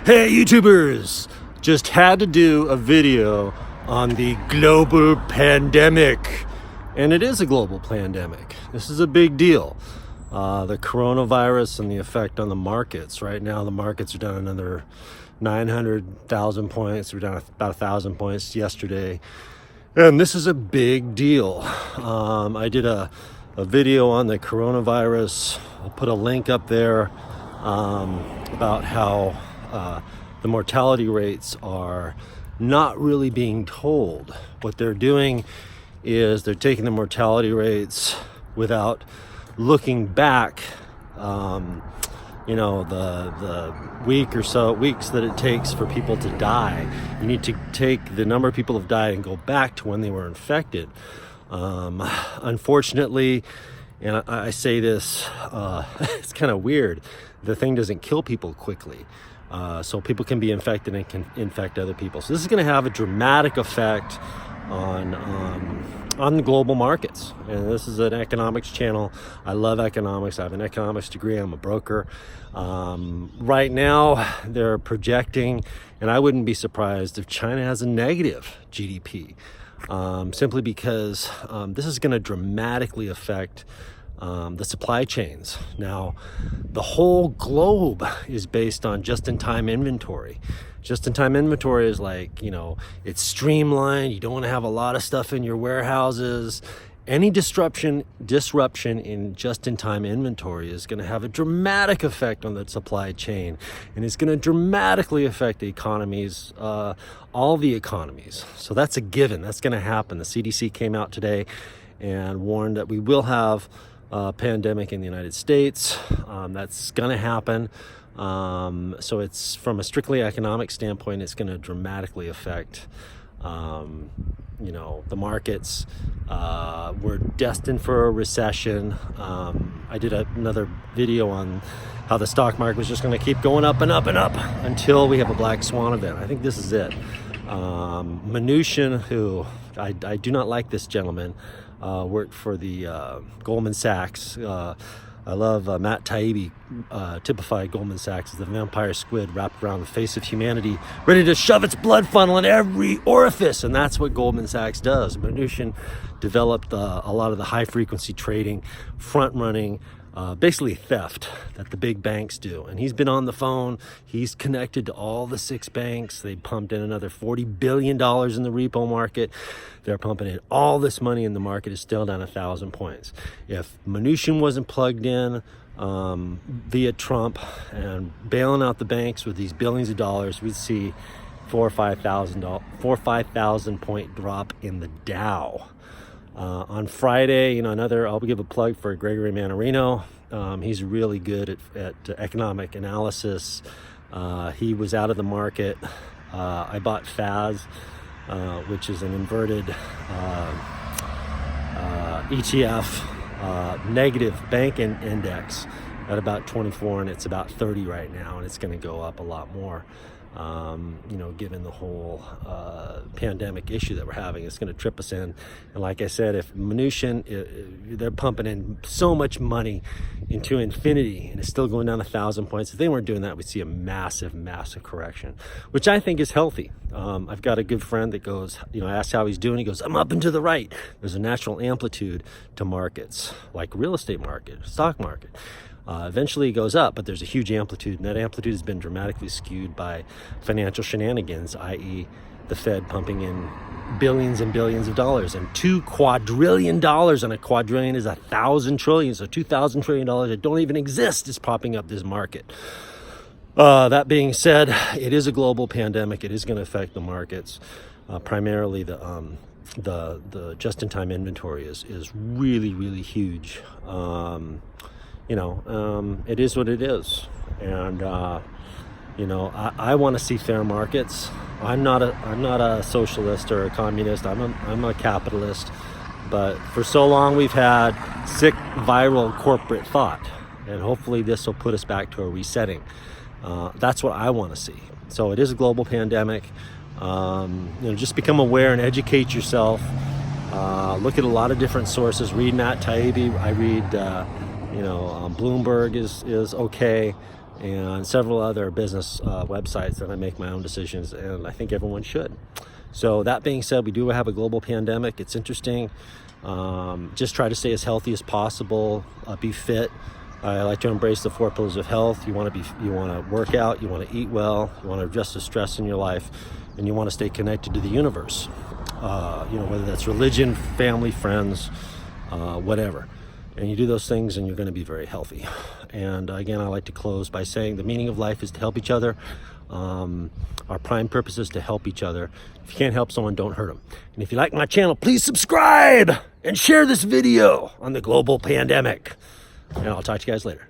Hey YouTubers! Just had to do a video on the global pandemic. And it is a global pandemic. This is a big deal. The coronavirus and the effect on the markets. Right now the markets are down another 900,000 points. We're down about 1,000 points yesterday. And this is a big deal. I did a video on the coronavirus. I'll put a link up there about how the mortality rates are not really being told. What they're doing is they're taking the mortality rates without looking back, the weeks that it takes for people to die. You need to take the number of people who've died and go back to when they were infected. Unfortunately, and I say this, it's kind of weird, the thing doesn't kill people quickly. So people can be infected and can infect other people. So this is going to have a dramatic effect on the global markets. And this is an economics channel. I love economics. I have an economics degree. I'm a broker. Right now, they're projecting, and I wouldn't be surprised if China has a negative GDP, simply because this is going to dramatically affect the supply chains. Now, the whole globe is based on just-in-time inventory. Just-in-time inventory is like, it's streamlined. You don't want to have a lot of stuff in your warehouses. Any disruption in just-in-time inventory is going to have a dramatic effect on the supply chain, and it's going to dramatically affect the economies, all the economies. So that's a given. That's going to happen. The CDC came out today and warned that we will have pandemic in the United States. That's going to happen. So it's, from a strictly economic standpoint, it's going to dramatically affect, the markets. We're destined for a recession. I did another video on how the stock market was just going to keep going up and up and up until we have a black swan event. I think this is it. Mnuchin, who I do not like this gentleman, worked for the Goldman Sachs. I love Matt Taibbi, typified Goldman Sachs as the vampire squid wrapped around the face of humanity, ready to shove its blood funnel in every orifice. And that's what Goldman Sachs does. Mnuchin developed a lot of the high-frequency trading, front-running, basically theft that the big banks do. And he's been on the phone. He's connected to all the 6 banks. They pumped in another $40 billion in the repo market. They're pumping in all this money, and the market is still down 1,000 points. If Mnuchin wasn't plugged in via Trump and bailing out the banks with these billions of dollars, we'd see 4,000 or 5,000 point drop in the Dow. On Friday, I'll give a plug for Gregory Mannarino. He's really good at economic analysis. He was out of the market. I bought FAS, which is an inverted ETF, negative bank index at about 24, and it's about 30 right now, and it's going to go up a lot more. Given the whole pandemic issue that we're having, it's going to trip us in. And like I said, if Mnuchin, they're pumping in so much money into infinity and it's still going down 1,000 points. If they weren't doing that, we'd see a massive correction, which I think is healthy. I've got a good friend that goes, I asked how he's doing. He goes, I'm up and to the right. There's a natural amplitude to markets, like real estate market, stock market. Eventually it goes up, but there's a huge amplitude, and that amplitude has been dramatically skewed by financial shenanigans, i.e. the Fed pumping in billions and billions of dollars, and $2 quadrillion, and a quadrillion is 1,000 trillion, so $2,000 trillion that don't even exist is propping up this market. That being said, it is a global pandemic. It is going to affect the markets. Primarily the just-in-time inventory is really huge. It is what it is. And, I want to see fair markets. I'm not a socialist or a communist. I'm a capitalist. But for so long, we've had sick, viral corporate thought. And hopefully this will put us back to a resetting. That's what I want to see. So it is a global pandemic. Just become aware and educate yourself. Look at a lot of different sources. Read Matt Taibbi. I read, Bloomberg is okay. and several other business websites that I make my own decisions, and I think everyone should. So that being said, we do have a global pandemic. It's interesting. Just try to stay as healthy as possible. Be fit. I like to embrace the 4 pillars of health. You want to work out. You want to eat well. You want to address the stress in your life, and you want to stay connected to the universe. Whether that's religion, family, friends, whatever. And you do those things, and you're going to be very healthy. And again, I like to close by saying the meaning of life is to help each other. Our prime purpose is to help each other. If you can't help someone, don't hurt them. And if you like my channel, please subscribe and share this video on the global pandemic. And I'll talk to you guys later.